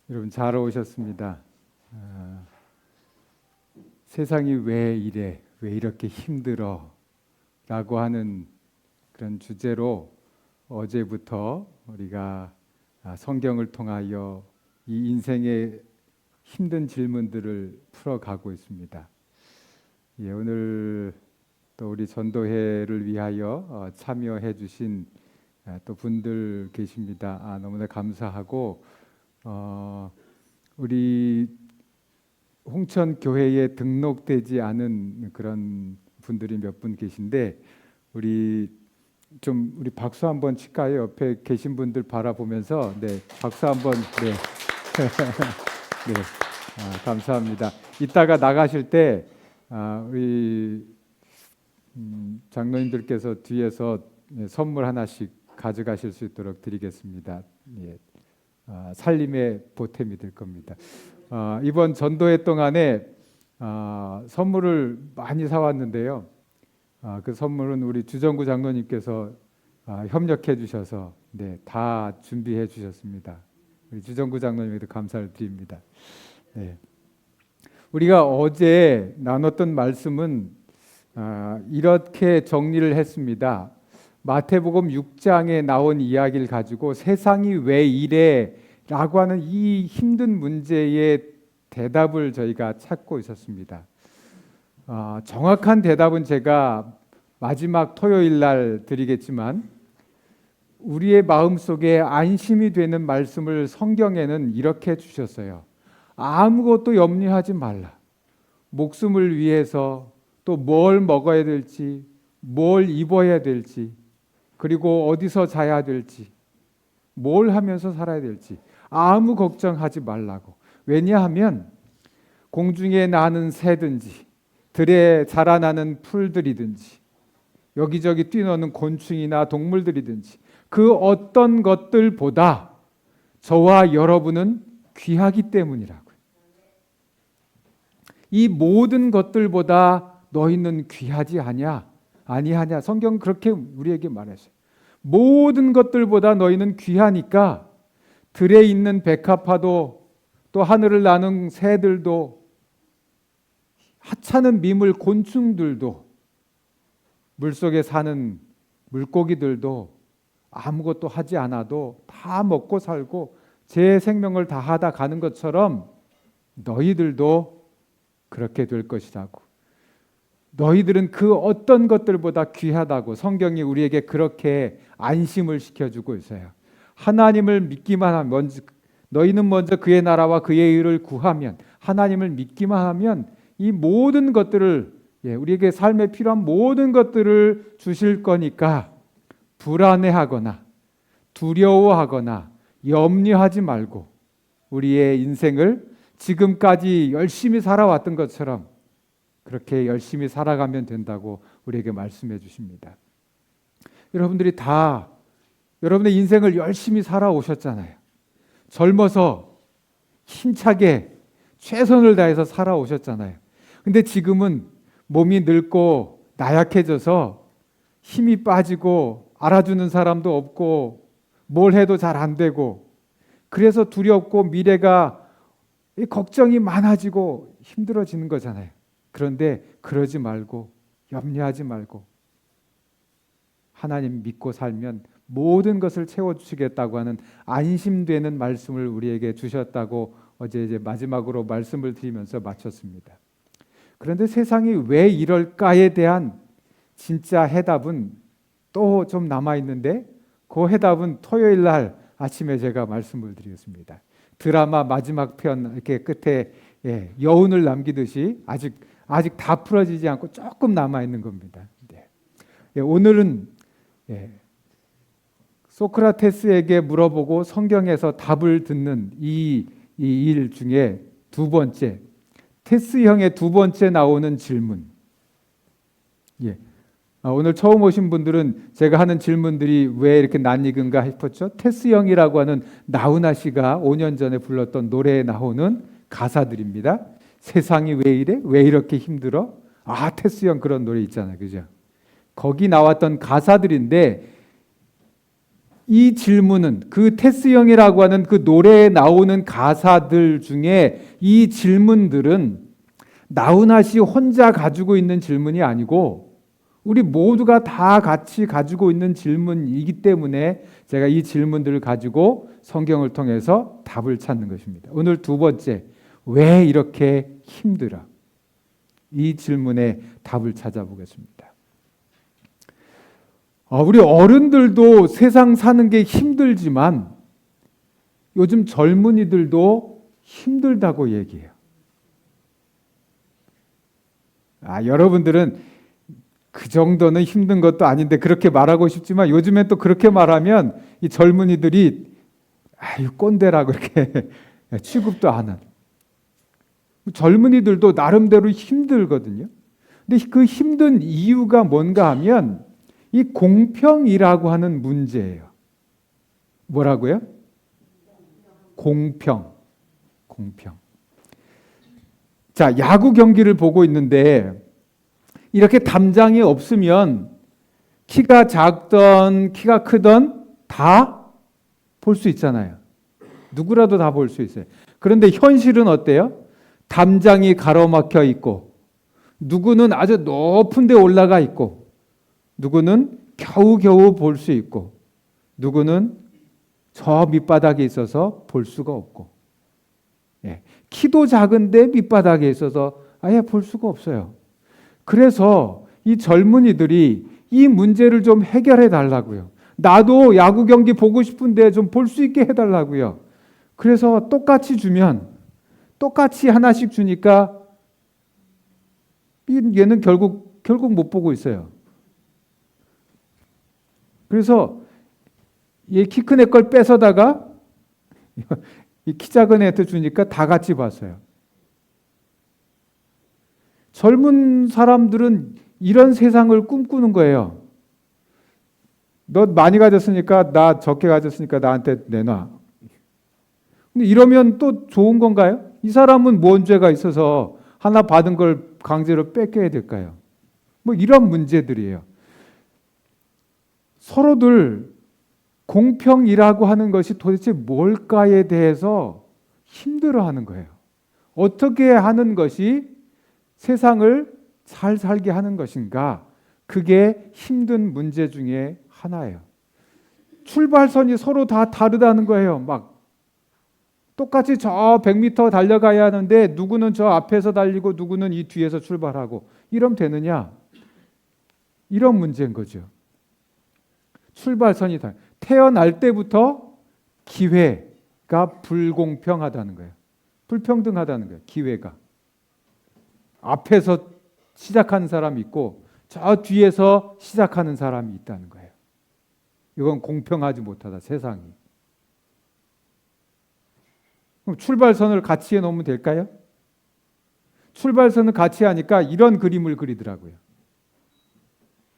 여러분 잘 오셨습니다. 세상이 왜 이래, 왜 이렇게 힘들어 라고 하는 그런 주제로 어제부터 우리가 성경을 통하여 이 인생의 힘든 질문들을 풀어가고 있습니다. 오늘 또 우리 전도회를 위하여 참여해 주신 또 분들 계십니다. 너무나 감사하고 우리 홍천 교회에 등록되지 않은 그런 분들이 몇 분 계신데 우리 박수 한번 칠까요? 옆에 계신 분들 바라보면서 박수 한번 네. 감사합니다. 이따가 나가실 때 우리 장로님들께서 뒤에서 선물 하나씩 가져가실 수 있도록 드리겠습니다. 살림의 보탬이 될 겁니다. 이번 전도회 동안에 선물을 많이 사왔는데요. 그 선물은 우리 주정구 장로님께서 협력해 주셔서 다 준비해 주셨습니다. 우리 주정구 장로님에도 감사를 드립니다. 우리가 어제 나눴던 말씀은 이렇게 정리를 했습니다. 마태복음 6장에 나온 이야기를 가지고 세상이 왜 이래 라고 하는 이 힘든 문제의 대답을 저희가 찾고 있었습니다. 정확한 대답은 제가 마지막 토요일 날 드리겠지만 우리의 마음속에 안심이 되는 말씀을 성경에는 이렇게 주셨어요. 아무것도 염려하지 말라. 목숨을 위해서 또 뭘 먹어야 될지, 뭘 입어야 될지, 그리고 어디서 자야 될지, 뭘 하면서 살아야 될지 아무 걱정하지 말라고. 왜냐하면 공중에 나는 새든지 들에 자라나는 풀들이든지 여기저기 뛰노는 곤충이나 동물들이든지 그 어떤 것들보다 저와 여러분은 귀하기 때문이라고요. 이 모든 것들보다 너희는 귀하지 아니하냐. 성경 그렇게 우리에게 말했어요. 모든 것들보다 너희는 귀하니까 들에 있는 백합화도 또 하늘을 나는 새들도 하찮은 미물 곤충들도 물속에 사는 물고기들도 아무것도 하지 않아도 다 먹고 살고 제 생명을 다하다 가는 것처럼 너희들도 그렇게 될 것이라고. 너희들은 그 어떤 것들보다 귀하다고 성경이 우리에게 그렇게 안심을 시켜주고 있어요. 하나님을 믿기만 하면 너희는 먼저 그의 나라와 그의 의를 구하면 하나님을 믿기만 하면 이 모든 것들을 우리에게 삶에 필요한 모든 것들을 주실 거니까 불안해하거나 두려워하거나 염려하지 말고 우리의 인생을 지금까지 열심히 살아왔던 것처럼 그렇게 열심히 살아가면 된다고 우리에게 말씀해 주십니다. 여러분들이 다 여러분의 인생을 열심히 살아오셨잖아요. 젊어서 힘차게 최선을 다해서 살아오셨잖아요. 근데 지금은 몸이 늙고 나약해져서 힘이 빠지고 알아주는 사람도 없고 뭘 해도 잘 안 되고 그래서 두렵고 미래가 걱정이 많아지고 힘들어지는 거잖아요. 그런데 그러지 말고 염려하지 말고 하나님 믿고 살면 모든 것을 채워주시겠다고 하는 안심되는 말씀을 우리에게 주셨다고 어제 이제 마지막으로 말씀을 드리면서 마쳤습니다. 그런데 세상이 왜 이럴까에 대한 진짜 해답은 또 좀 남아있는데 그 해답은 토요일 날 아침에 제가 말씀을 드리겠습니다. 드라마 마지막 편 이렇게 끝에 여운을 남기듯이 아직 다 풀어지지 않고 조금 남아있는 겁니다. 오늘은 소크라테스에게 물어보고 성경에서 답을 듣는 이 일 중에 두 번째, 테스형의 두 번째 나오는 질문. 오늘 처음 오신 분들은 제가 하는 질문들이 왜 이렇게 낯익은가 싶었죠. 테스형이라고 하는 나훈아 씨가 5년 전에 불렀던 노래에 나오는 가사들입니다. 세상이 왜 이래? 왜 이렇게 힘들어? 테스형 그런 노래 있잖아요. 그죠? 거기 나왔던 가사들인데 이 질문은 그 테스형이라고 하는 그 노래에 나오는 가사들 중에 이 질문들은 나훈아 씨 혼자 가지고 있는 질문이 아니고 우리 모두가 다 같이 가지고 있는 질문이기 때문에 제가 이 질문들을 가지고 성경을 통해서 답을 찾는 것입니다. 오늘 두 번째, 왜 이렇게 힘들어? 이 질문에 답을 찾아보겠습니다. 우리 어른들도 세상 사는 게 힘들지만 요즘 젊은이들도 힘들다고 얘기해요. 여러분들은 그 정도는 힘든 것도 아닌데 그렇게 말하고 싶지만 요즘에 또 그렇게 말하면 이 젊은이들이 꼰대라고 이렇게 취급도 안 하는. 젊은이들도 나름대로 힘들거든요. 근데 그 힘든 이유가 뭔가 하면 이 공평이라고 하는 문제예요. 뭐라고요? 공평. 자, 야구 경기를 보고 있는데 이렇게 담장이 없으면 키가 작던 키가 크던 다 볼 수 있잖아요. 누구라도 다 볼 수 있어요. 그런데 현실은 어때요? 담장이 가로막혀 있고 누구는 아주 높은 데 올라가 있고 누구는 겨우겨우 볼 수 있고 누구는 저 밑바닥에 있어서 볼 수가 없고 키도 작은데 밑바닥에 있어서 아예 볼 수가 없어요. 그래서 이 젊은이들이 이 문제를 좀 해결해 달라고요. 나도 야구 경기 보고 싶은데 좀 볼 수 있게 해달라고요. 그래서 똑같이 주면 똑같이 하나씩 주니까 얘는 결국 못 보고 있어요. 그래서 얘 키 큰 애 걸 뺏어다가 이 키 작은 애한테 주니까 다 같이 봤어요. 젊은 사람들은 이런 세상을 꿈꾸는 거예요. 너 많이 가졌으니까 나 적게 가졌으니까 나한테 내놔. 근데 이러면 또 좋은 건가요? 이 사람은 뭔 죄가 있어서 하나 받은 걸 강제로 뺏겨야 될까요? 뭐 이런 문제들이에요. 서로들 공평이라고 하는 것이 도대체 뭘까에 대해서 힘들어하는 거예요. 어떻게 하는 것이 세상을 잘 살게 하는 것인가? 그게 힘든 문제 중에 하나예요. 출발선이 서로 다 다르다는 거예요. 막 똑같이 저 100m 달려가야 하는데 누구는 저 앞에서 달리고 누구는 이 뒤에서 출발하고 이러면 되느냐? 이런 문제인 거죠. 출발선이 다 태어날 때부터 기회가 불공평하다는 거예요. 불평등하다는 거예요. 기회가. 앞에서 시작하는 사람이 있고 저 뒤에서 시작하는 사람이 있다는 거예요. 이건 공평하지 못하다, 세상이. 그럼 출발선을 같이 해놓으면 될까요? 출발선을 같이 하니까 이런 그림을 그리더라고요.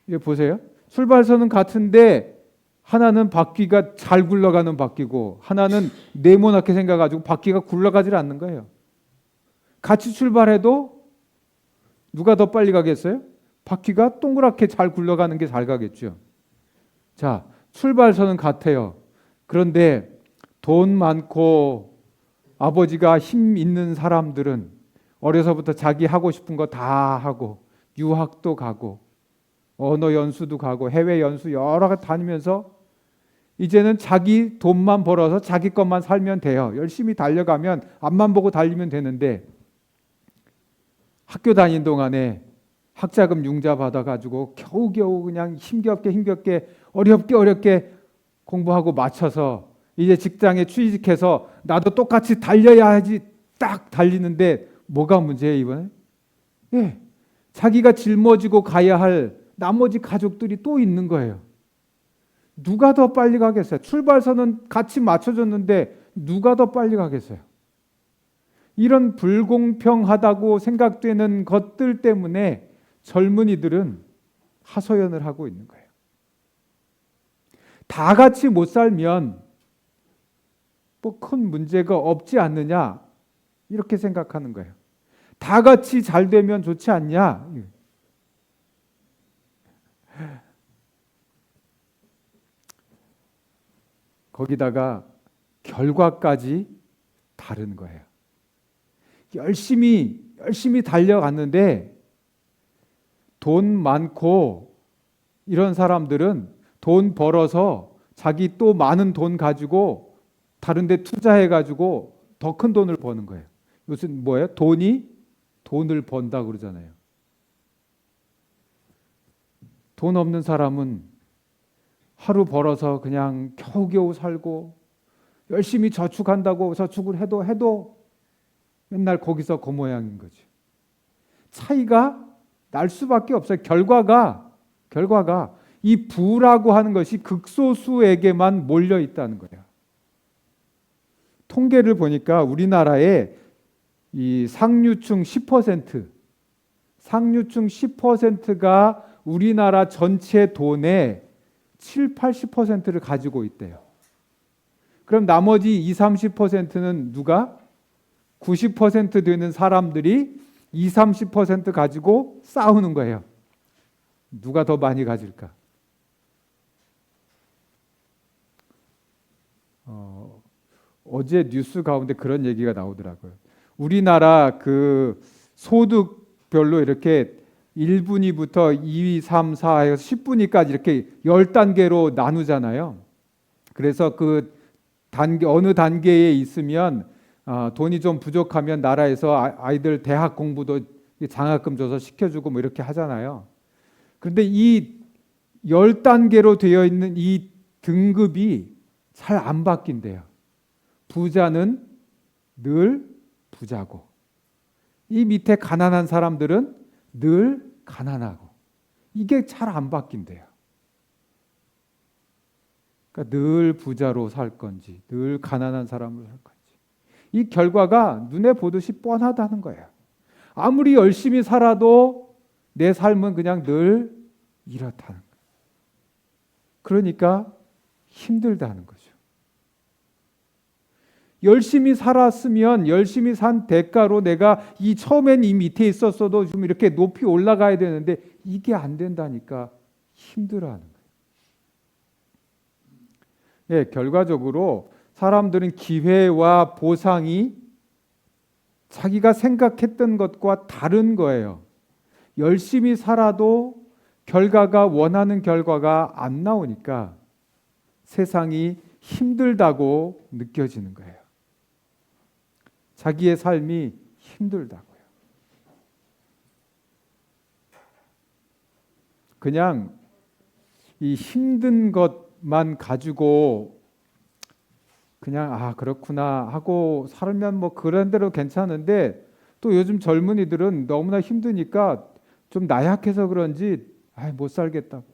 이거 보세요. 출발선은 같은데 하나는 바퀴가 잘 굴러가는 바퀴고 하나는 네모나게 생겨가지고 바퀴가 굴러가질 않는 거예요. 같이 출발해도 누가 더 빨리 가겠어요? 바퀴가 동그랗게 잘 굴러가는 게 잘 가겠죠. 자, 출발선은 같아요. 그런데 돈 많고 아버지가 힘 있는 사람들은 어려서부터 자기 하고 싶은 거 다 하고 유학도 가고 언어 연수도 가고 해외 연수 여러 가 다니면서 이제는 자기 돈만 벌어서 자기 것만 살면 돼요. 열심히 달려가면 앞만 보고 달리면 되는데 학교 다닌 동안에 학자금 융자 받아가지고 겨우겨우 그냥 힘겹게 어렵게 공부하고 맞춰서 이제 직장에 취직해서 나도 똑같이 달려야 하지 딱 달리는데 뭐가 문제예요 이번에? 자기가 짊어지고 가야 할 나머지 가족들이 또 있는 거예요. 누가 더 빨리 가겠어요? 출발선은 같이 맞춰졌는데 누가 더 빨리 가겠어요? 이런 불공평하다고 생각되는 것들 때문에 젊은이들은 하소연을 하고 있는 거예요. 다 같이 못 살면 뭐 큰 문제가 없지 않느냐 이렇게 생각하는 거예요. 다 같이 잘 되면 좋지 않냐? 거기다가 결과까지 다른 거예요. 열심히 달려갔는데 돈 많고 이런 사람들은 돈 벌어서 자기 또 많은 돈 가지고 다른 데 투자해 가지고 더 큰 돈을 버는 거예요. 요새 뭐예요? 돈을 번다 그러잖아요. 돈 없는 사람은 하루 벌어서 그냥 겨우겨우 살고 열심히 저축한다고 저축을 해도 맨날 거기서 그 모양인 거죠. 차이가 날 수밖에 없어요. 결과가 이 부라고 하는 것이 극소수에게만 몰려 있다는 거예요. 통계를 보니까 우리나라의 이 상류층 10%가 우리나라 전체 돈의 7, 80%를 가지고 있대요. 그럼 나머지 20, 30%는 누가? 90% 되는 사람들이 20, 30% 가지고 싸우는 거예요. 누가 더 많이 가질까? 어제 뉴스 가운데 그런 얘기가 나오더라고요. 우리나라 그 소득별로 이렇게 1분위부터 2위, 3, 4에서 10분위까지 이렇게 10단계로 나누잖아요. 그래서 그 어느 단계에 있으면 돈이 좀 부족하면 나라에서 아이들 대학 공부도 장학금 줘서 시켜주고 뭐 이렇게 하잖아요. 그런데 이 10단계로 되어 있는 이 등급이 잘 안 바뀐대요. 부자는 늘 부자고 이 밑에 가난한 사람들은 늘 가난하고 이게 잘 안 바뀐대요. 그러니까 늘 부자로 살 건지 늘 가난한 사람으로 살 건지 이 결과가 눈에 보듯이 뻔하다는 거예요. 아무리 열심히 살아도 내 삶은 그냥 늘 이렇다는 거예요. 그러니까 힘들다는 거죠. 열심히 살았으면 열심히 산 대가로 내가 처음엔 이 밑에 있었어도 좀 이렇게 높이 올라가야 되는데 이게 안 된다니까 힘들어하는 거예요. 예, 결과적으로 사람들은 기회와 보상이 자기가 생각했던 것과 다른 거예요. 열심히 살아도 원하는 결과가 안 나오니까 세상이 힘들다고 느껴지는 거예요. 자기의 삶이 힘들다고요. 그냥 이 힘든 것만 가지고 그냥 그렇구나 하고 살면 뭐 그런 대로 괜찮은데 또 요즘 젊은이들은 너무나 힘드니까 좀 나약해서 그런지 못 살겠다고.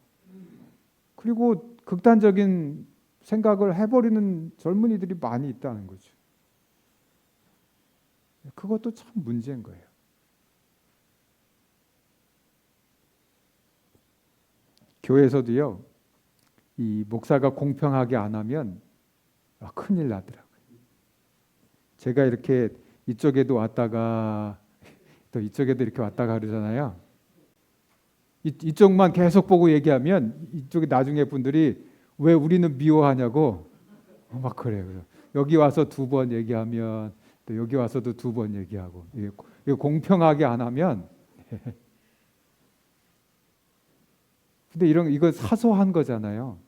그리고 극단적인 생각을 해버리는 젊은이들이 많이 있다는 거죠. 그것도 참 문제인 거예요. 교회에서도요, 이 목사가 공평하게 안 하면 큰일 나더라고요. 제가 이렇게 이쪽에도 왔다가 또 이쪽에도 이렇게 왔다가 그러잖아요. 이쪽만 계속 보고 얘기하면 이쪽에 나중에 분들이 왜 우리는 미워하냐고 막 그래요. 여기 와서 2번 얘기하면 또 여기 와서도 2번 얘기하고 이거 공평하게 안 하면 근데 이거 사소한 거잖아요.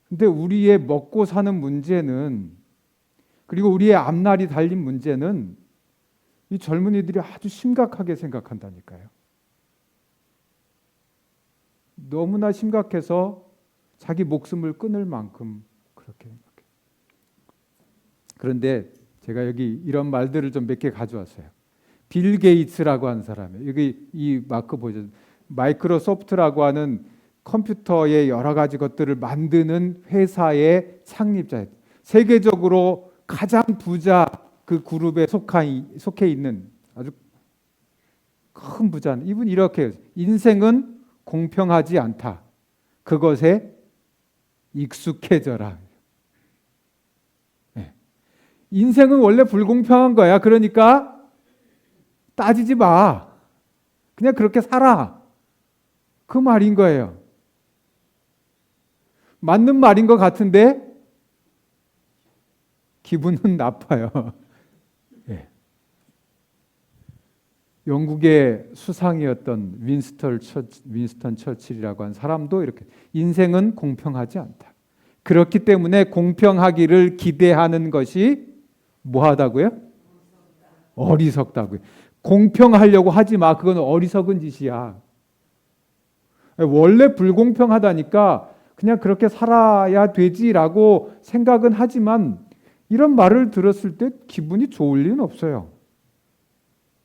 근데 우리의 먹고 사는 문제는 그리고 우리의 앞날이 달린 문제는 이 젊은이들이 아주 심각하게 생각한다니까요. 너무나 심각해서 자기 목숨을 끊을 만큼 그렇게 생각해요. 그런데 제가 여기 이런 말들을 좀 몇 개 가져왔어요. 빌 게이츠라고 하는 사람이에요. 여기 이 마크 보죠. 마이크로소프트라고 하는 컴퓨터의 여러 가지 것들을 만드는 회사의 창립자예요. 세계적으로 가장 부자 그 그룹에 속해 있는 아주 큰 부자는 이분 이렇게 해요. 인생은 공평하지 않다. 그것에 익숙해져라. 네. 인생은 원래 불공평한 거야. 그러니까 따지지 마. 그냥 그렇게 살아. 그 말인 거예요. 맞는 말인 것 같은데 기분은 나빠요. 예. 영국의 수상이었던 윈스턴 처칠이라고 한 사람도 이렇게 인생은 공평하지 않다. 그렇기 때문에 공평하기를 기대하는 것이 뭐하다고요? 어리석다고요. 공평하려고 하지 마. 그건 어리석은 짓이야. 원래 불공평하다니까 그냥 그렇게 살아야 되지라고 생각은 하지만 이런 말을 들었을 때 기분이 좋을 리는 없어요.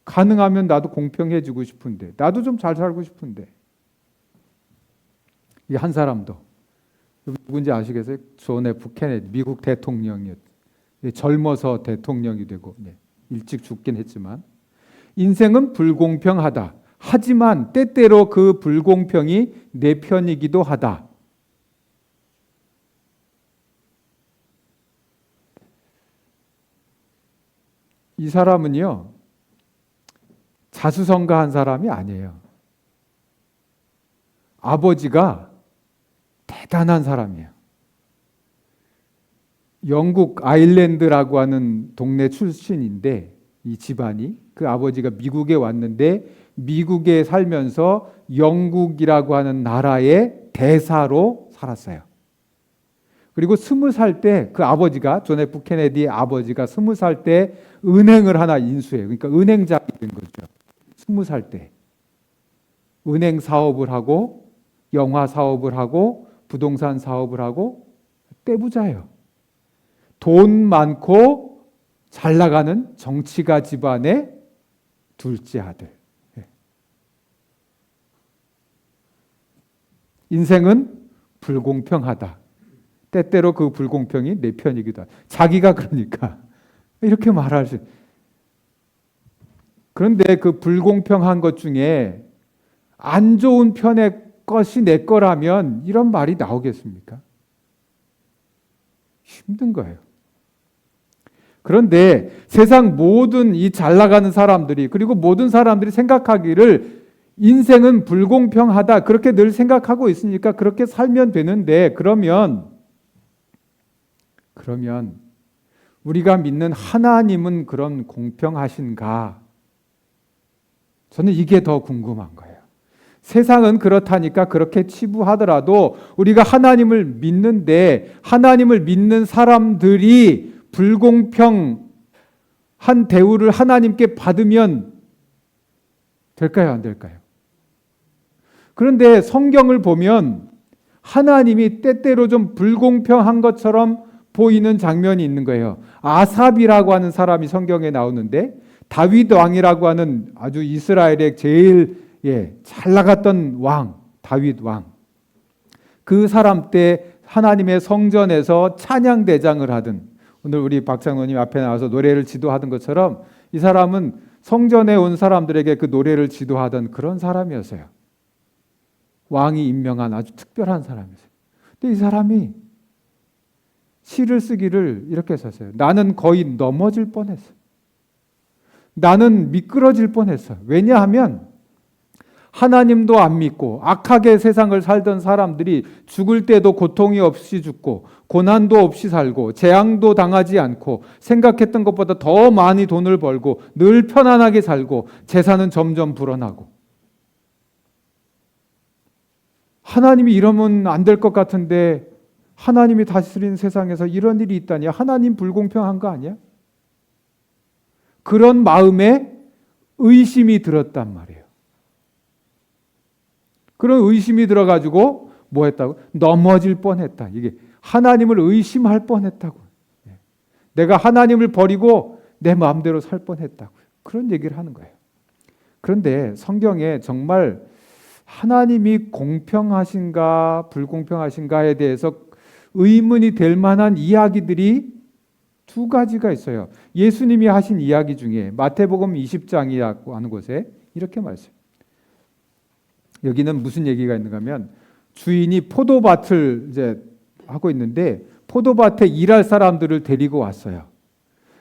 가능하면 나도 공평해지고 싶은데, 나도 좀 잘 살고 싶은데. 이 한 사람도 누군지 아시겠어요? 존 F 케네디, 미국 대통령이었. 젊어서 대통령이 되고 일찍 죽긴 했지만 인생은 불공평하다. 하지만 때때로 그 불공평이 내 편이기도 하다. 이 사람은요, 자수성가한 사람이 아니에요. 아버지가 대단한 사람이에요. 영국 아일랜드라고 하는 동네 출신인데 이 집안이 그 아버지가 미국에 왔는데 미국에 살면서 영국이라고 하는 나라의 대사로 살았어요. 그리고 20살 때 그 아버지가 존 F 케네디의 아버지가 20살 때 은행을 하나 인수해요. 그러니까 은행장이 된 거죠. 20살 때 은행 사업을 하고 영화 사업을 하고 부동산 사업을 하고 떼부자예요. 돈 많고 잘 나가는 정치가 집안의 둘째 아들. 인생은 불공평하다. 때때로 그 불공평이 내 편이기도 하다. 자기가 그러니까 이렇게 말할 수. 그런데 그 불공평한 것 중에 안 좋은 편의 것이 내 거라면 이런 말이 나오겠습니까? 힘든 거예요. 그런데 세상 모든 이 잘 나가는 사람들이 그리고 모든 사람들이 생각하기를 인생은 불공평하다 그렇게 늘 생각하고 있으니까 그렇게 살면 되는데 그러면 우리가 믿는 하나님은 그런 공평하신가? 저는 이게 더 궁금한 거예요. 세상은 그렇다니까 그렇게 치부하더라도 우리가 하나님을 믿는데 하나님을 믿는 사람들이 불공평한 대우를 하나님께 받으면 될까요? 안 될까요? 그런데 성경을 보면 하나님이 때때로 좀 불공평한 것처럼 보이는 장면이 있는 거예요. 아삽이라고 하는 사람이 성경에 나오는데 다윗 왕이라고 하는 아주 이스라엘의 제일 잘 나갔던 왕, 다윗 왕. 그 사람 때 하나님의 성전에서 찬양대장을 하던 오늘 우리 박장로님 앞에 나와서 노래를 지도하던 것처럼 이 사람은 성전에 온 사람들에게 그 노래를 지도하던 그런 사람이었어요. 왕이 임명한 아주 특별한 사람이었어요. 근데 이 사람이 시를 쓰기를 이렇게 썼어요. 나는 거의 넘어질 뻔했어. 나는 미끄러질 뻔했어. 왜냐하면 하나님도 안 믿고 악하게 세상을 살던 사람들이 죽을 때도 고통이 없이 죽고 고난도 없이 살고 재앙도 당하지 않고 생각했던 것보다 더 많이 돈을 벌고 늘 편안하게 살고 재산은 점점 불어나고 하나님이 이러면 안 될 것 같은데 하나님이 다스리는 세상에서 이런 일이 있다니 하나님 불공평한 거 아니야? 그런 마음에 의심이 들었단 말이에요. 그런 의심이 들어가지고 뭐 했다고? 넘어질 뻔했다. 이게 하나님을 의심할 뻔했다고. 내가 하나님을 버리고 내 마음대로 살 뻔했다고. 그런 얘기를 하는 거예요. 그런데 성경에 정말 하나님이 공평하신가 불공평하신가에 대해서 의문이 될 만한 이야기들이 두 가지가 있어요. 예수님이 하신 이야기 중에 마태복음 20장이라고 하는 곳에 이렇게 말씀해요. 여기는 무슨 얘기가 있는가 하면 주인이 포도밭을 이제 하고 있는데 포도밭에 일할 사람들을 데리고 왔어요.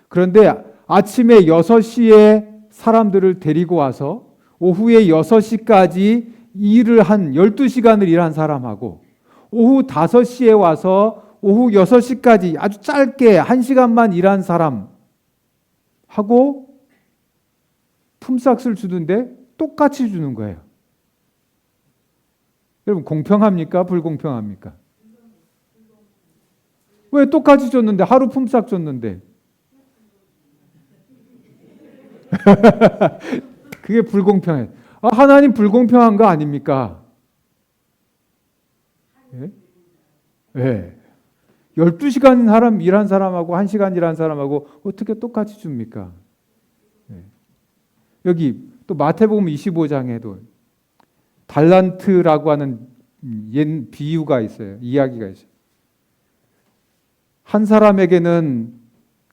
그런데 아침에 6시에 사람들을 데리고 와서 오후에 6시까지 일을 한 12시간을 일한 사람하고 오후 5시에 와서 오후 6시까지 아주 짧게 1시간만 일한 사람 하고 품삯을 주는데 똑같이 주는 거예요. 여러분 공평합니까? 불공평합니까? 왜 똑같이 줬는데 하루 품삯 줬는데 그게 불공평해. 하나님 불공평한 거 아닙니까? 예? 예. 12시간 사람 일한 사람하고 1시간 일한 사람하고 어떻게 똑같이 줍니까? 예. 여기 또 마태복음 25장에도 달란트라고 하는 옛 비유가 있어요. 이야기가 있어요. 한 사람에게는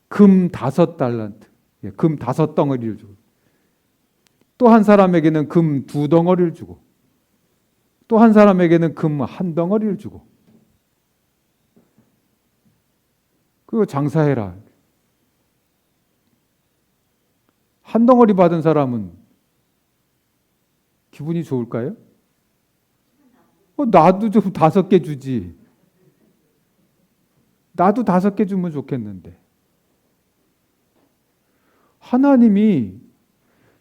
금 5달란트, 금 5덩어리를 주고, 또 한 사람에게는 금 2덩어리를 주고, 또 한 사람에게는 금 1덩어리를 주고, 그리고 장사해라. 한 덩어리 받은 사람은 기분이 좋을까요? 나도 좀 5개 주지. 나도 5개 주면 좋겠는데. 하나님이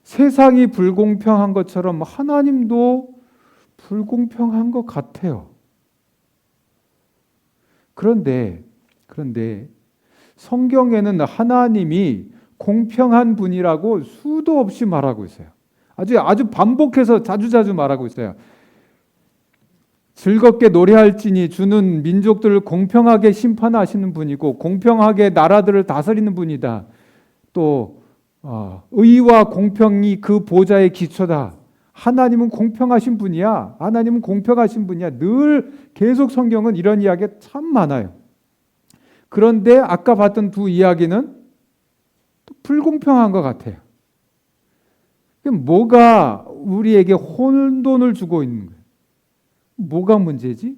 세상이 불공평한 것처럼 하나님도 불공평한 것 같아요. 그런데 성경에는 하나님이 공평한 분이라고 수도 없이 말하고 있어요. 아주 반복해서 자주자주 말하고 있어요. 즐겁게 노래할지니 주는 민족들을 공평하게 심판하시는 분이고 공평하게 나라들을 다스리는 분이다. 또 의와 공평이 그 보좌의 기초다. 하나님은 공평하신 분이야. 하나님은 공평하신 분이야. 늘 계속 성경은 이런 이야기가 참 많아요. 그런데 아까 봤던 두 이야기는 또 불공평한 것 같아요. 뭐가 우리에게 혼돈을 주고 있는 거예요? 뭐가 문제지?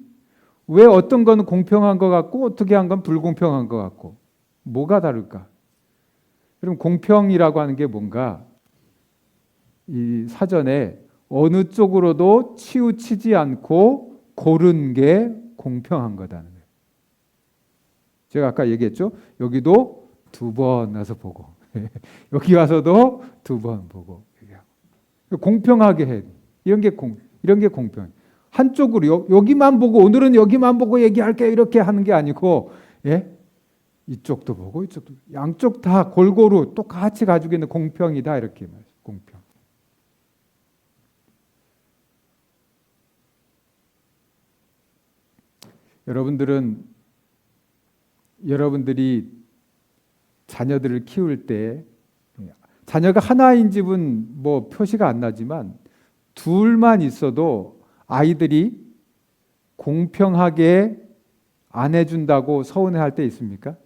왜 어떤 건 공평한 것 같고 어떻게 한 건 불공평한 것 같고 뭐가 다를까? 그럼 공평이라고 하는 게 뭔가 이 사전에 어느 쪽으로도 치우치지 않고 고른 게 공평한 거다는 거예요. 제가 아까 얘기했죠. 여기도 2번 와서 보고 여기 와서도 2번 보고 공평하게 해. 이런 게 공평. 한쪽으로 여기만 보고 오늘은 여기만 보고 얘기할게 이렇게 하는 게 아니고 이쪽도 보고 이쪽도 양쪽 다 골고루 똑같이 가지고 있는 공평이다 이렇게 말해요. 공평. 여러분들이 자녀들을 키울 때 자녀가 하나인 집은 뭐 표시가 안 나지만 둘만 있어도 아이들이 공평하게 안 해준다고 서운해할 때 있습니까?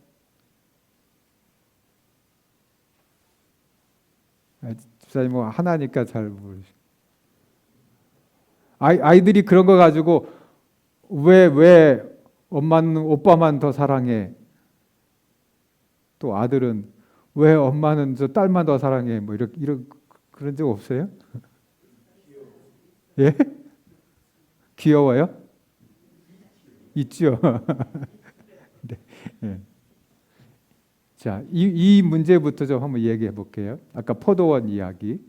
집사님 뭐 하나니까 잘 모르시고 아이들이 그런 거 가지고 왜 엄마는 오빠만 더 사랑해? 또 아들은 왜 엄마는 저 딸만 더 사랑해? 뭐 이런 그런 적 없어요? 예? 귀여워요? 있죠. 네. 네. 자, 이 문제부터 좀 한번 얘기해 볼게요. 아까 포도원 이야기.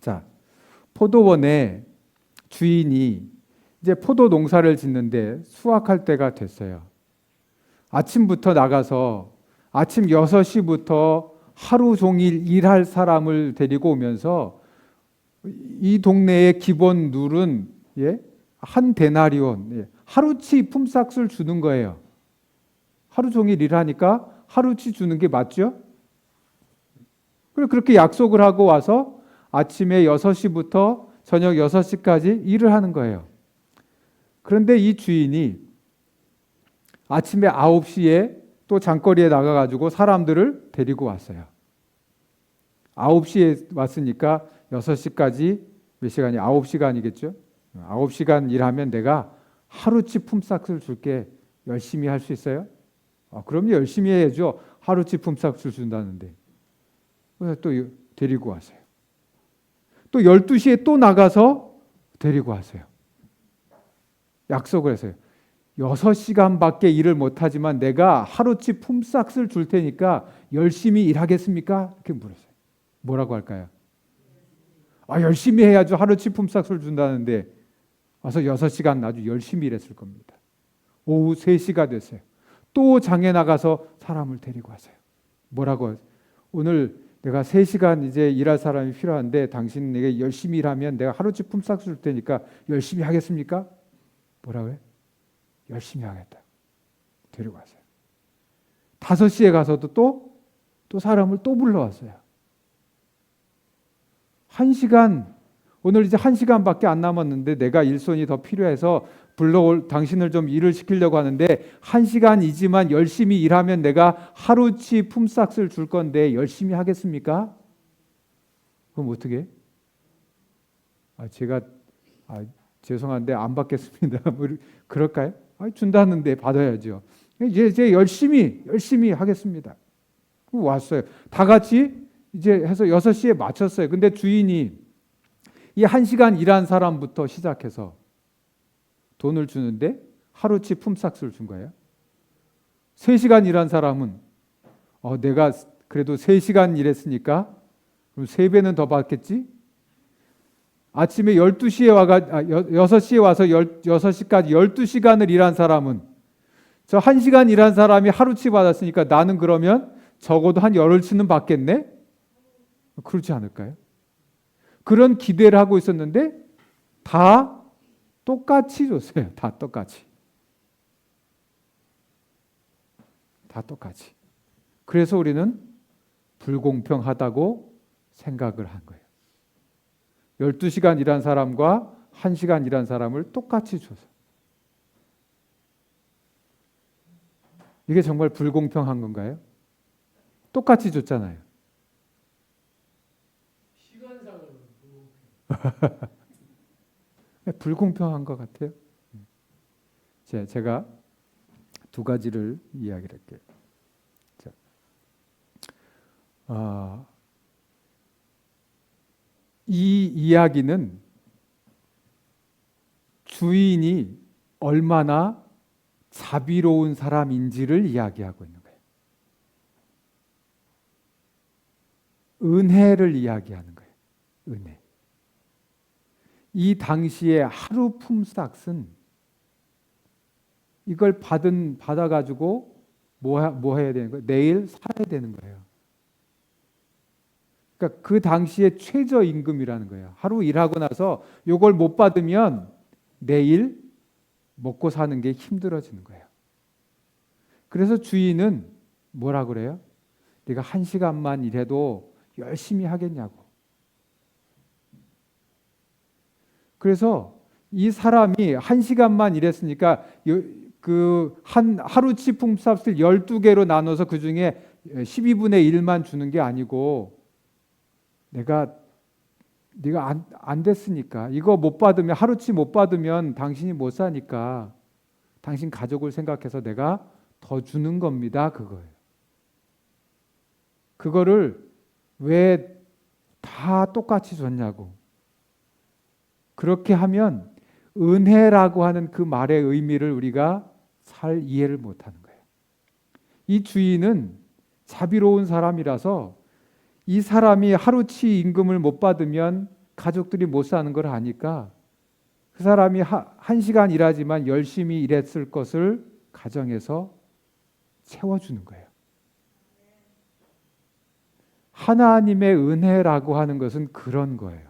자, 포도원의 주인이 이제 포도 농사를 짓는데 수확할 때가 됐어요. 아침부터 나가서 아침 6시부터 하루 종일 일할 사람을 데리고 오면서 이 동네의 기본 룰은 한 데나리온, 하루치 품삯을 주는 거예요. 하루 종일 일하니까 하루치 주는 게 맞죠? 그리고 그렇게 약속을 하고 와서 아침에 6시부터 저녁 6시까지 일을 하는 거예요. 그런데 이 주인이 아침에 9시에 또 장거리에 나가가지고 사람들을 데리고 왔어요. 9시에 왔으니까 6시까지 몇 시간이? 9시간이겠죠? 9시간 일하면 내가 하루치 품삯을 줄게. 열심히 할 수 있어요? 그럼요. 열심히 해야죠. 하루치 품삯을 준다는데. 그래서 또 데리고 왔어요. 또 12시에 또 나가서 데리고 왔어요. 약속을 했어요. 6시간밖에 일을 못하지만 내가 하루치 품삯을 줄 테니까 열심히 일하겠습니까? 이렇게 물었어요. 뭐라고 할까요? 열심히 해야죠. 하루치 품삯을 준다는데 와서 6시간 아주 열심히 일했을 겁니다. 오후 3시가 됐어요. 또 장에 나가서 사람을 데리고 왔어요. 뭐라고 하세요? 오늘 내가 3시간 이제 일할 사람이 필요한데 당신에게 열심히 일하면 내가 하루치 품삯 줄 테니까 열심히 하겠습니까? 뭐라고 해요? 열심히 하겠다. 데리고 왔어요. 5시에 가서도 또 사람을 또 불러왔어요. 1시간, 오늘 이제 1시간밖에 안 남았는데 내가 일손이 더 필요해서 불러올 당신을 좀 일을 시키려고 하는데 1시간이지만 열심히 일하면 내가 하루치 품삯을 줄 건데 열심히 하겠습니까? 그럼 어떻게? 제가 죄송한데 안 받겠습니다. 그럴까요? 준다는데 받아야죠. 이제 열심히 하겠습니다. 왔어요. 다 같이 이제 해서 6시에 마쳤어요. 근데 주인이 이 1시간 일한 사람부터 시작해서 돈을 주는데 하루치 품삯을 준 거예요. 3시간 일한 사람은 내가 그래도 3시간 일했으니까 그럼 3배는 더 받겠지? 아침에 12시에 6시에 와서 6시까지 12시간을 일한 사람은 저 1시간 일한 사람이 하루치 받았으니까 나는 그러면 적어도 한 열흘치는 받겠네? 그렇지 않을까요? 그런 기대를 하고 있었는데 다 똑같이 줬어요. 다 똑같이. 그래서 우리는 불공평하다고 생각을 한 거예요. 12시간 일한 사람과 1시간 일한 사람을 똑같이 줘서. 이게 정말 불공평한 건가요? 똑같이 줬잖아요. 시간상으로 불공평한 것 같아요. 제가 두 가지를 이야기를 할게요. 이 이야기는 주인이 얼마나 자비로운 사람인지를 이야기하고 있는 거예요. 은혜를 이야기하는 거예요. 은혜. 이 당시에 하루 품삯은 이걸 받아가지고 뭐 해야 되는 거예요? 내일 살아야 되는 거예요. 그러니까 그 당시에 최저임금이라는 거예요. 하루 일하고 나서 이걸 못 받으면 내일 먹고 사는 게 힘들어지는 거예요. 그래서 주인은 뭐라 그래요? 네가 1시간만 일해도 열심히 하겠냐고. 그래서 이 사람이 1시간만 일했으니까 하루치 품삯을 12개로 나눠서 그 중에 12분의 1만 주는 게 아니고 네가 안 됐으니까 이거 못 받으면 하루치 못 받으면 당신이 못 사니까 당신 가족을 생각해서 내가 더 주는 겁니다. 그거예요. 그거를 왜 다 똑같이 줬냐고. 그렇게 하면 은혜라고 하는 그 말의 의미를 우리가 잘 이해를 못하는 거예요. 이 주인은 자비로운 사람이라서 이 사람이 하루치 임금을 못 받으면 가족들이 못 사는 걸 아니까 그 사람이 1시간 일하지만 열심히 일했을 것을 가정에서 채워주는 거예요. 하나님의 은혜라고 하는 것은 그런 거예요.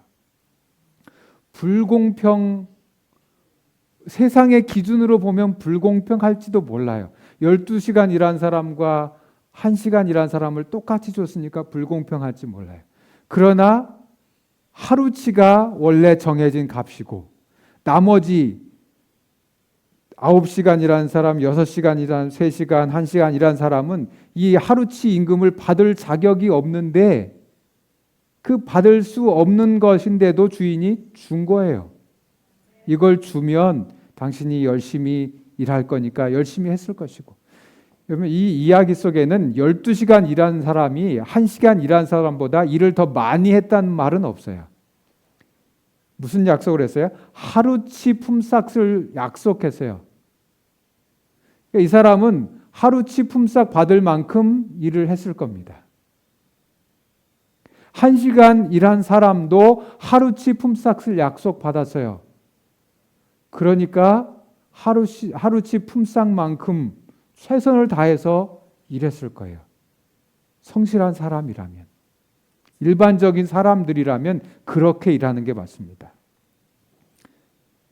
세상의 기준으로 보면 불공평할지도 몰라요. 12시간 일한 사람과 1시간 일한 사람을 똑같이 줬으니까 불공평할지 몰라요. 그러나 하루치가 원래 정해진 값이고 나머지 9시간 일한 사람, 6시간 일한 3시간, 1시간 일한 사람은 이 하루치 임금을 받을 자격이 없는데 그 받을 수 없는 것인데도 주인이 준 거예요. 이걸 주면 당신이 열심히 일할 거니까 열심히 했을 것이고. 여러분 이 이야기 속에는 12시간 일한 사람이 1시간 일한 사람보다 일을 더 많이 했다는 말은 없어요. 무슨 약속을 했어요? 하루치 품삯을 약속했어요. 이 사람은 하루치 품삯 받을 만큼 일을 했을 겁니다. 1시간 일한 사람도 하루치 품삯을 약속받았어요. 그러니까 하루치 품삯만큼 최선을 다해서 일했을 거예요. 성실한 사람이라면. 일반적인 사람들이라면 그렇게 일하는 게 맞습니다.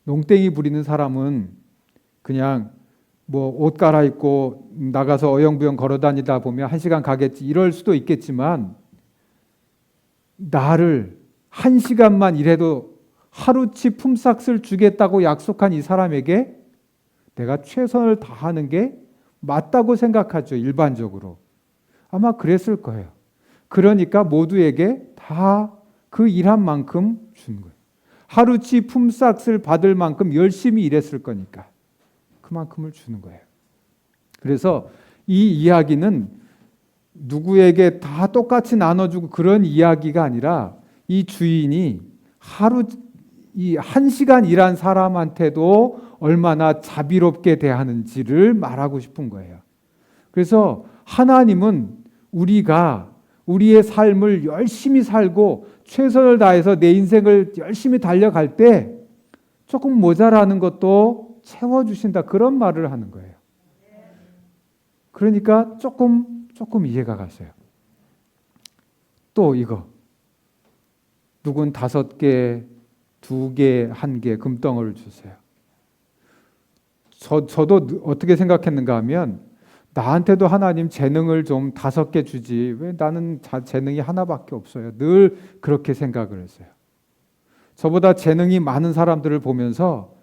농땡이 부리는 사람은 그냥 뭐 옷 갈아입고 나가서 어영부영 걸어다니다 보면 1시간 가겠지 이럴 수도 있겠지만 나를 1시간만 일해도 하루치 품삯을 주겠다고 약속한 이 사람에게 내가 최선을 다하는 게 맞다고 생각하죠. 일반적으로. 아마 그랬을 거예요. 그러니까 모두에게 다 그 일한 만큼 준 거예요. 하루치 품삯을 받을 만큼 열심히 일했을 거니까 그만큼을 주는 거예요. 그래서 이 이야기는 누구에게 다 똑같이 나눠주고 그런 이야기가 아니라 이 주인이 이 1시간 일한 사람한테도 얼마나 자비롭게 대하는지를 말하고 싶은 거예요. 그래서 하나님은 우리가 우리의 삶을 열심히 살고 최선을 다해서 내 인생을 열심히 달려갈 때 조금 모자라는 것도 채워주신다. 그런 말을 하는 거예요. 그러니까 조금 이해가 갔어요. 또 이거. 누군 5개, 2개, 1개 금덩어리를 주세요. 저도 어떻게 생각했는가 하면 나한테도 하나님 재능을 좀 5개 주지 왜 나는 재능이 하나밖에 없어요. 늘 그렇게 생각을 했어요. 저보다 재능이 많은 사람들을 보면서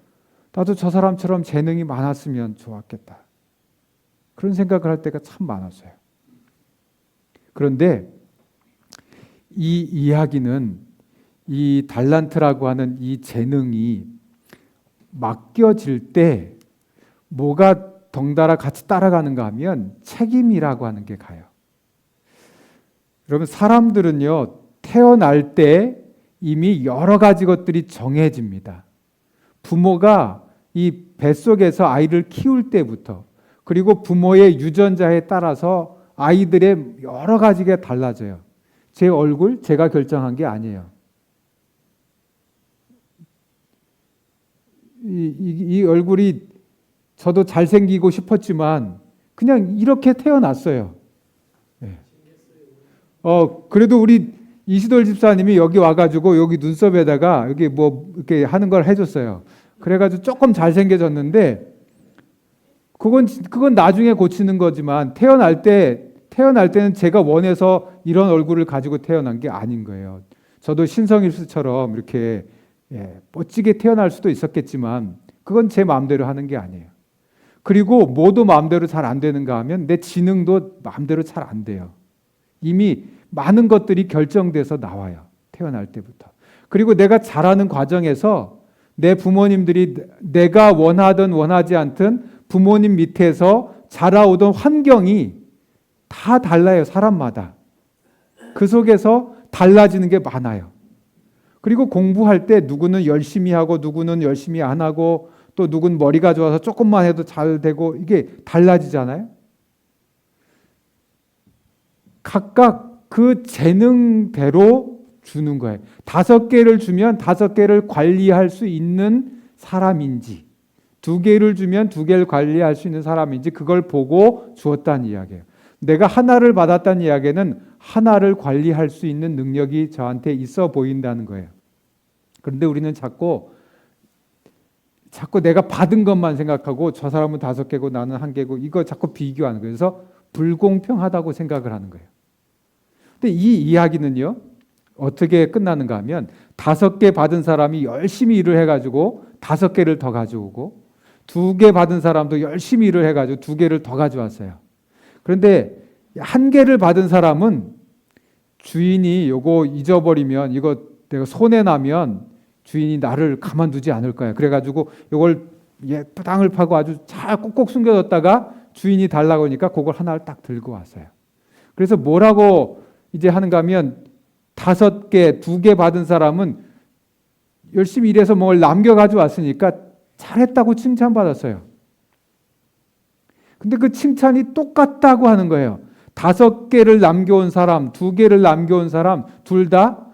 나도 저 사람처럼 재능이 많았으면 좋았겠다. 그런 생각을 할 때가 참 많았어요. 그런데 이 이야기는 이 달란트라고 하는 이 재능이 맡겨질 때 뭐가 덩달아 같이 따라가는가 하면 책임이라고 하는 게 가요. 여러분 사람들은요 태어날 때 이미 여러 가지 것들이 정해집니다. 부모가 이 뱃속에서 아이를 키울 때부터 그리고 부모의 유전자에 따라서 아이들의 여러 가지가 달라져요. 제 얼굴 제가 결정한 게 아니에요. 이 얼굴이 저도 잘생기고 싶었지만 그냥 이렇게 태어났어요. 네. 그래도 우리 이시돌 집사님이 여기 와가지고 여기 눈썹에다가 여기 뭐 이렇게 하는 걸 해줬어요. 그래가지고 조금 잘생겨졌는데 그건 나중에 고치는 거지만 태어날 때는 제가 원해서 이런 얼굴을 가지고 태어난 게 아닌 거예요. 저도 신성일수처럼 이렇게 멋지게 태어날 수도 있었겠지만 그건 제 마음대로 하는 게 아니에요. 그리고 뭐도 마음대로 잘 안 되는가 하면 내 지능도 마음대로 잘 안 돼요. 이미 많은 것들이 결정돼서 나와요. 태어날 때부터. 그리고 내가 자라는 과정에서 내 부모님들이 내가 원하든 원하지 않든 부모님 밑에서 자라오던 환경이 다 달라요. 사람마다. 그 속에서 달라지는 게 많아요. 그리고 공부할 때 누구는 열심히 하고 누구는 열심히 안 하고 또 누군 머리가 좋아서 조금만 해도 잘 되고 이게 달라지잖아요. 각각 그 재능대로 주는 거예요. 5개를 주면 5개를 관리할 수 있는 사람인지 2개를 주면 2개를 관리할 수 있는 사람인지 그걸 보고 주었다는 이야기예요. 내가 하나를 받았다는 이야기는 하나를 관리할 수 있는 능력이 저한테 있어 보인다는 거예요. 그런데 우리는 자꾸 내가 받은 것만 생각하고 저 사람은 5개고 나는 1개고 이거 자꾸 비교하는 거예요. 그래서 불공평하다고 생각을 하는 거예요. 근데 이 이야기는요. 어떻게 끝나는가 하면 5개 받은 사람이 열심히 일을 해가지고 5개를 더 가져오고 2개 받은 사람도 열심히 일을 해가지고 2개를 더 가져왔어요. 그런데 1개를 받은 사람은 주인이 이거 잊어버리면 이거 내가 손해나면 주인이 나를 가만두지 않을 거야. 그래가지고 이걸 땅을 파고 아주 잘 꼭꼭 숨겨뒀다가 주인이 달라고 하니까 그걸 하나를 딱 들고 왔어요. 그래서 뭐라고 이제 하는가 하면 5개, 2개 받은 사람은 열심히 일해서 뭘 남겨가지고 왔으니까 잘했다고 칭찬받았어요. 근데 그 칭찬이 똑같다고 하는 거예요. 5개를 남겨온 사람, 2개를 남겨온 사람 둘 다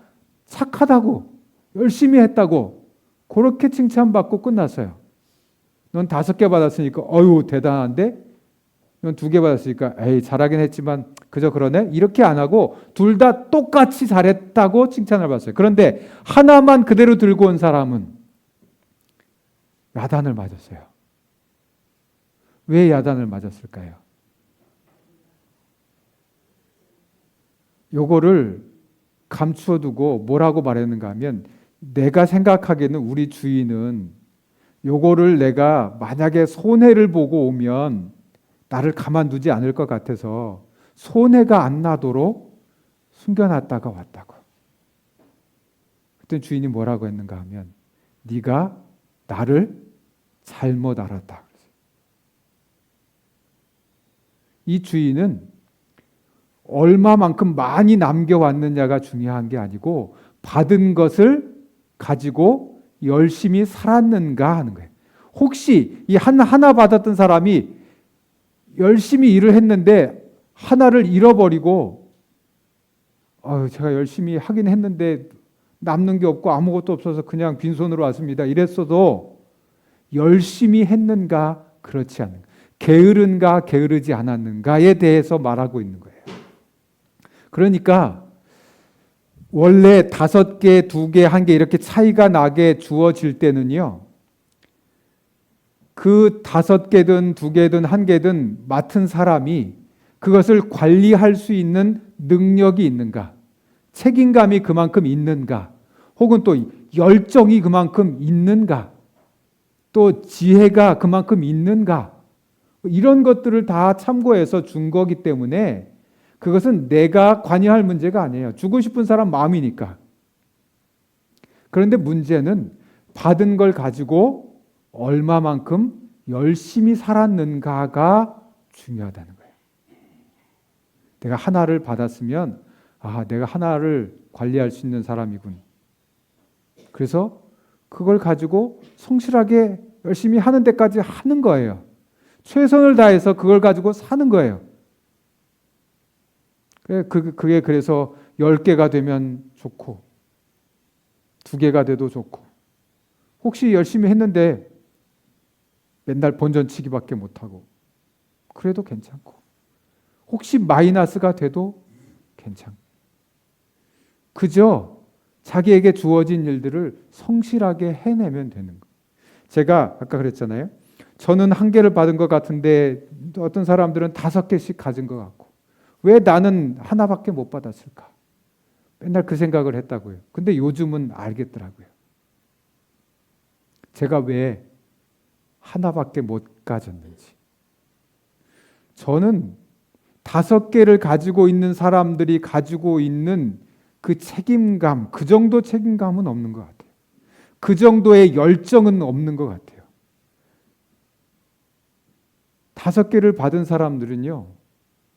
착하다고, 열심히 했다고 그렇게 칭찬받고 끝났어요. 넌 5개 받았으니까 어유 대단한데? 넌 2개 받았으니까 에이 잘하긴 했지만 그저 그러네? 이렇게 안 하고 둘 다 똑같이 잘했다고 칭찬을 받았어요. 그런데 하나만 그대로 들고 온 사람은 야단을 맞았어요. 왜 야단을 맞았을까요? 요거를 감추어 두고 뭐라고 말했는가 하면 내가 생각하기에는 우리 주인은 요거를 내가 만약에 손해를 보고 오면 나를 가만두지 않을 것 같아서 손해가 안 나도록 숨겨놨다가 왔다고. 그때 주인이 뭐라고 했는가 하면 네가 나를 잘못 알았다. 이 주인은 얼마만큼 많이 남겨왔느냐가 중요한 게 아니고 받은 것을 가지고 열심히 살았는가 하는 거예요. 혹시 이 하나 받았던 사람이 열심히 일을 했는데 하나를 잃어버리고 제가 열심히 하긴 했는데 남는 게 없고 아무것도 없어서 그냥 빈손으로 왔습니다. 이랬어도 열심히 했는가 그렇지 않은가. 게으른가 게으르지 않았는가에 대해서 말하고 있는 거예요. 그러니까 원래 5개, 2개, 1개 이렇게 차이가 나게 주어질 때는요. 그 5개든 2개든 1개든 맡은 사람이 그것을 관리할 수 있는 능력이 있는가, 책임감이 그만큼 있는가, 혹은 또 열정이 그만큼 있는가, 또 지혜가 그만큼 있는가, 이런 것들을 다 참고해서 준 거기 때문에 그것은 내가 관여할 문제가 아니에요. 주고 싶은 사람 마음이니까. 그런데 문제는 받은 걸 가지고 얼마만큼 열심히 살았는가가 중요하다는 거예요. 내가 하나를 받았으면 내가 하나를 관리할 수 있는 사람이군. 그래서 그걸 가지고 성실하게 열심히 하는 데까지 하는 거예요. 최선을 다해서 그걸 가지고 사는 거예요. 그게 그래서 10개가 되면 좋고 2개가 돼도 좋고 혹시 열심히 했는데 맨날 본전치기밖에 못하고 그래도 괜찮고 혹시 마이너스가 돼도 괜찮고 그저 자기에게 주어진 일들을 성실하게 해내면 되는 거예요. 제가 아까 그랬잖아요. 저는 1개를 받은 것 같은데 어떤 사람들은 5개씩 가진 것 같고 왜 나는 하나밖에 못 받았을까? 맨날 그 생각을 했다고요. 근데 요즘은 알겠더라고요. 제가 왜 하나밖에 못 가졌는지. 저는 5개를 가지고 있는 사람들이 가지고 있는 그 책임감, 그 정도 책임감은 없는 것 같아요. 그 정도의 열정은 없는 것 같아요. 5개를 받은 사람들은요,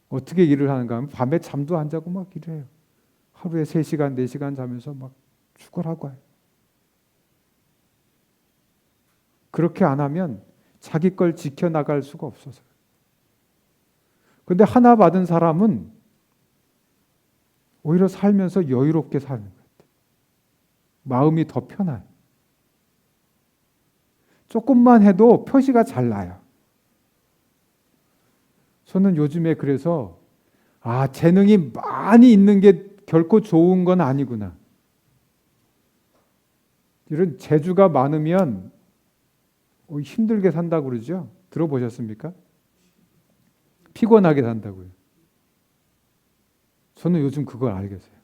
어떻게 일을 하는가 하면 밤에 잠도 안 자고 막 일해요. 하루에 3시간, 4시간 자면서 막 죽어라고 해요. 그렇게 안 하면 자기 걸 지켜나갈 수가 없어서. 그런데 하나 받은 사람은 오히려 살면서 여유롭게 사는 것 같아요. 마음이 더 편해요. 조금만 해도 표시가 잘 나요. 저는 요즘에 그래서 재능이 많이 있는 게 결코 좋은 건 아니구나. 이런 재주가 많으면 힘들게 산다고 그러죠? 들어보셨습니까? 피곤하게 산다고요. 저는 요즘 그걸 알겠어요.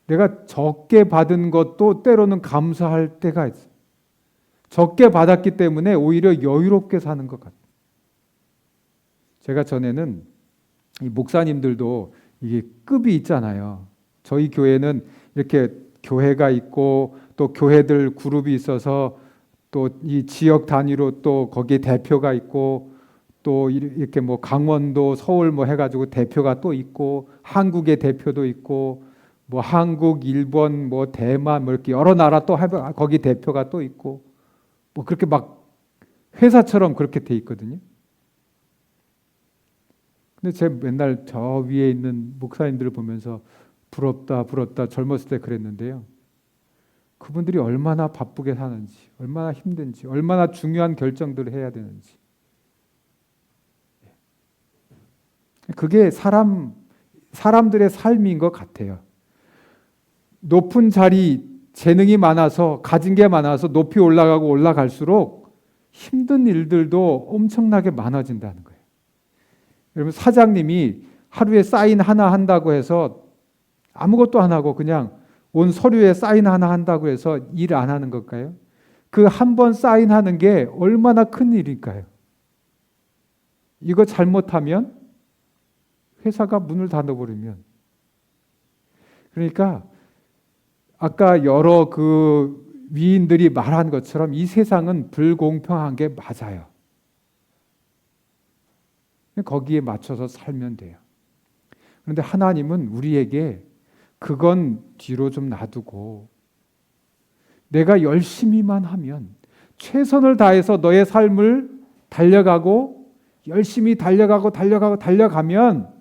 내가 적게 받은 것도 때로는 감사할 때가 있어요. 적게 받았기 때문에 오히려 여유롭게 사는 것 같아요. 제가 전에는 이 목사님들도 이게 급이 있잖아요. 저희 교회는 이렇게 교회가 있고 또 교회들 그룹이 있어서 또 이 지역 단위로 또 거기에 대표가 있고 또 이렇게 뭐 강원도 서울 뭐 해가지고 대표가 또 있고 한국의 대표도 있고 뭐 한국, 일본, 뭐 대만 뭐 이렇게 여러 나라 또 거기 대표가 또 있고 뭐 그렇게 막 회사처럼 그렇게 돼 있거든요. 근데 제가 맨날 저 위에 있는 목사님들을 보면서 부럽다, 부럽다, 젊었을 때 그랬는데요. 그분들이 얼마나 바쁘게 사는지, 얼마나 힘든지, 얼마나 중요한 결정들을 해야 되는지. 그게 사람들의 삶인 것 같아요. 높은 자리, 재능이 많아서, 가진 게 많아서 높이 올라가고 올라갈수록 힘든 일들도 엄청나게 많아진다는 거예요. 여러분, 사장님이 하루에 사인 하나 한다고 해서 아무것도 안 하고 그냥 온 서류에 사인 하나 한다고 해서 일 안 하는 걸까요? 그 한 번 사인하는 게 얼마나 큰 일일까요? 이거 잘못하면 회사가 문을 닫아버리면. 그러니까 아까 여러 그 위인들이 말한 것처럼 이 세상은 불공평한 게 맞아요. 거기에 맞춰서 살면 돼요. 그런데 하나님은 우리에게 그건 뒤로 좀 놔두고 내가 열심히만 하면, 최선을 다해서 너의 삶을 달려가고 열심히 달려가면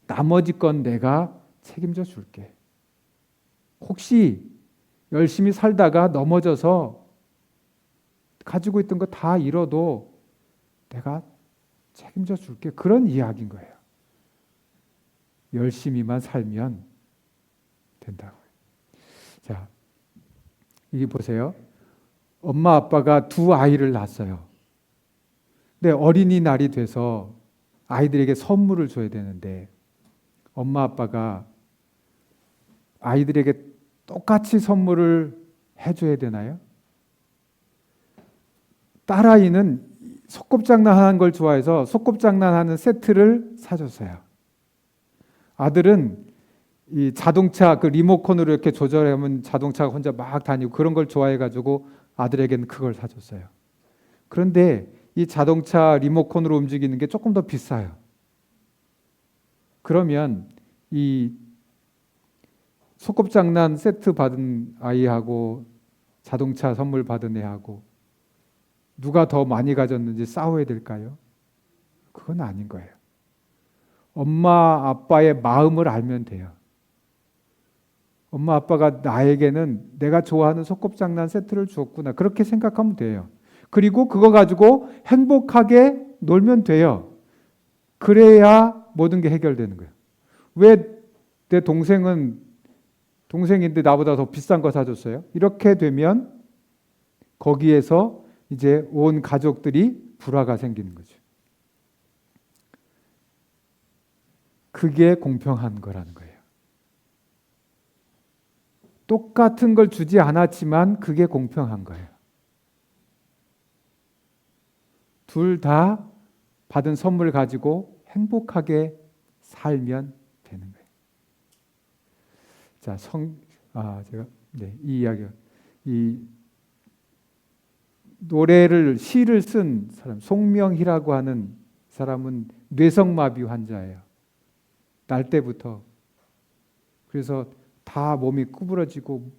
나머지 건 내가 책임져 줄게. 혹시 열심히 살다가 넘어져서 가지고 있던 거 다 잃어도 내가 책임져 줄게. 그런 이야기인 거예요. 열심히만 살면 된다고요. 자, 여기 보세요. 엄마 아빠가 두 아이를 낳았어요. 근데 어린이날이 돼서 아이들에게 선물을 줘야 되는데 엄마 아빠가 아이들에게 똑같이 선물을 해줘야 되나요? 딸아이는 소꿉장난하는 걸 좋아해서 소꿉장난하는 세트를 사줬어요. 아들은 이 자동차 그 리모컨으로 이렇게 조절하면 자동차가 혼자 막 다니고 그런 걸 좋아해가지고 아들에게는 그걸 사줬어요. 그런데 이 자동차 리모컨으로 움직이는 게 조금 더 비싸요. 그러면 이 소꿉장난 세트 받은 아이하고 자동차 선물 받은 애하고 누가 더 많이 가졌는지 싸워야 될까요? 그건 아닌 거예요. 엄마 아빠의 마음을 알면 돼요. 엄마 아빠가 나에게는 내가 좋아하는 소꿉장난 세트를 주었구나. 그렇게 생각하면 돼요. 그리고 그거 가지고 행복하게 놀면 돼요. 그래야 모든 게 해결되는 거예요. 왜 내 동생인데 나보다 더 비싼 거 사줬어요? 이렇게 되면 거기에서 이제 온 가족들이 불화가 생기는 거죠. 그게 공평한 거라는 거예요. 똑같은 걸 주지 않았지만 그게 공평한 거예요. 둘 다 받은 선물 가지고 행복하게 살면 되는 거예요. 자, 이 이야기가 이 노래를 시를 쓴 사람 송명희라고 하는 사람은 뇌성마비 환자예요. 날 때부터. 그래서 다 몸이 구부러지고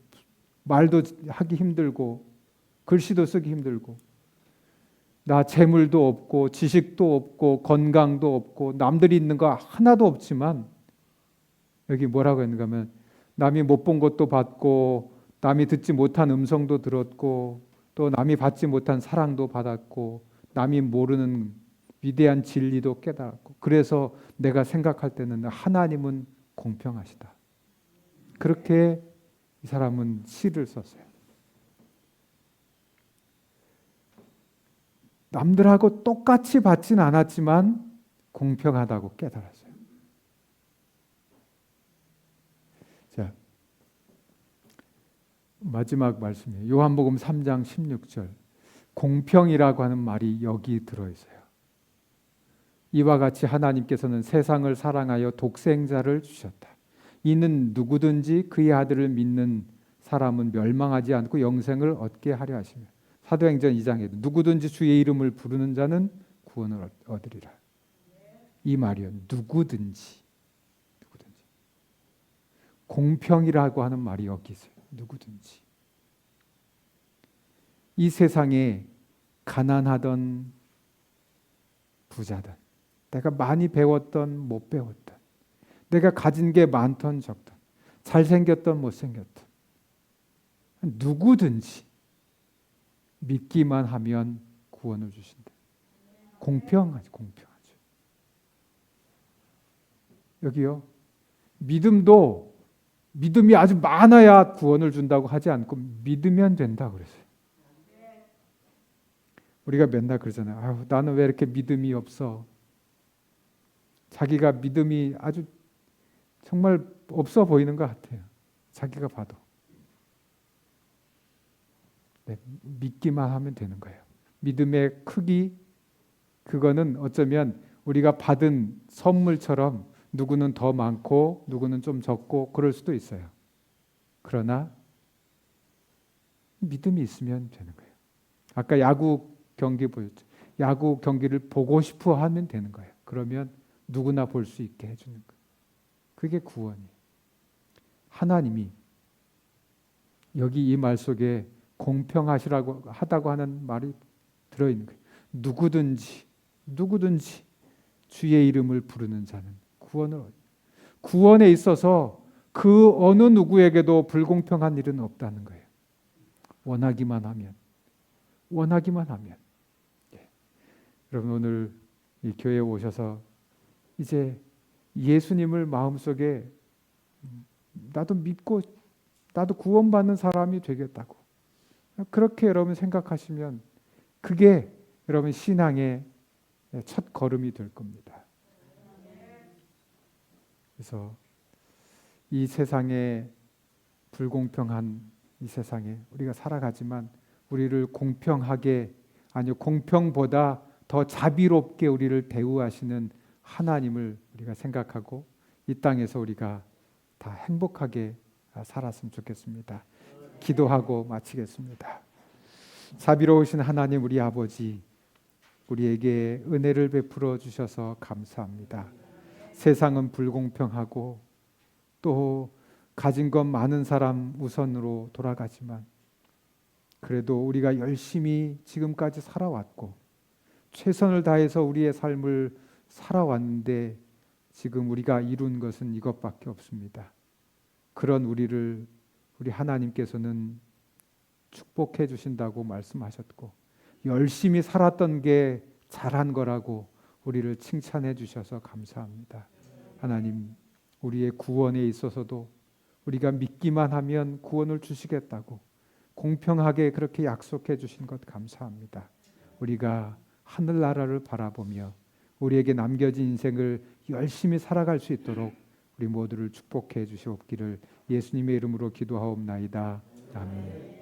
말도 하기 힘들고 글씨도 쓰기 힘들고 나 재물도 없고 지식도 없고 건강도 없고 남들이 있는 거 하나도 없지만 여기 뭐라고 했는가 하면 남이 못 본 것도 받고 남이 듣지 못한 음성도 들었고 또 남이 받지 못한 사랑도 받았고 남이 모르는 위대한 진리도 깨달았고 그래서 내가 생각할 때는 하나님은 공평하시다. 그렇게 이 사람은 시를 썼어요. 남들하고 똑같이 받진 않았지만 공평하다고 깨달았어요. 자, 마지막 말씀이에요. 요한복음 3장 16절. 공평이라고 하는 말이 여기 들어있어요. 이와 같이 하나님께서는 세상을 사랑하여 독생자를 주셨다. 이는 누구든지 그의 아들을 믿는 사람은 멸망하지 않고 영생을 얻게 하려 하시며 사도행전 2장에도 누구든지 주의 이름을 부르는 자는 구원을 얻으리라. 이 말이요. 누구든지. 공평이라고 하는 말이 여기 있어요. 누구든지. 이 세상에 가난하던 부자든, 내가 많이 배웠던 못 배웠던, 내가 가진 게 많던 적던, 잘생겼던 못생겼던, 누구든지 믿기만 하면 구원을 주신다. 공평하죠, 공평하죠. 여기요, 믿음이 아주 많아야 구원을 준다고 하지 않고 믿으면 된다 그랬어요. 우리가 맨날 그러잖아요. 아유, 나는 왜 이렇게 믿음이 없어? 자기가 믿음이 아주 정말 없어 보이는 것 같아요. 자기가 봐도. 네, 믿기만 하면 되는 거예요. 믿음의 크기, 그거는 어쩌면 우리가 받은 선물처럼 누구는 더 많고 누구는 좀 적고 그럴 수도 있어요. 그러나 믿음이 있으면 되는 거예요. 아까 야구 경기 보였죠. 야구 경기를 보고 싶어 하면 되는 거예요. 그러면 누구나 볼 수 있게 해주는 거예요. 그게 구원이에요. 하나님이 여기 이 말 속에 공평하시라고 하다고 하는 말이 들어있는 거예요. 누구든지 주의 이름을 부르는 자는 구원에 있어서 그 어느 누구에게도 불공평한 일은 없다는 거예요. 원하기만 하면. 예. 여러분 오늘 이 교회에 오셔서 이제 예수님을 마음속에 나도 믿고 나도 구원받는 사람이 되겠다고 그렇게 여러분 생각하시면 그게 여러분 신앙의 첫 걸음이 될 겁니다. 그래서 이 세상에 불공평한 이 세상에 우리가 살아가지만 우리를 공평하게 아니요 공평보다 더 자비롭게 우리를 대우하시는 하나님을 우리가 생각하고 이 땅에서 우리가 다 행복하게 살았으면 좋겠습니다. 기도하고 마치겠습니다. 자비로우신 하나님 우리 아버지 우리에게 은혜를 베풀어 주셔서 감사합니다. 세상은 불공평하고 또 가진 것 많은 사람 우선으로 돌아가지만 그래도 우리가 열심히 지금까지 살아왔고 최선을 다해서 우리의 삶을 살아왔는데 지금 우리가 이룬 것은 이것밖에 없습니다. 그런 우리를 우리 하나님께서는 축복해 주신다고 말씀하셨고 열심히 살았던 게 잘한 거라고 우리를 칭찬해 주셔서 감사합니다. 하나님 우리의 구원에 있어서도 우리가 믿기만 하면 구원을 주시겠다고 공평하게 그렇게 약속해 주신 것 감사합니다. 우리가 하늘나라를 바라보며 우리에게 남겨진 인생을 열심히 살아갈 수 있도록 우리 모두를 축복해 주시옵기를 예수님의 이름으로 기도하옵나이다. 아멘.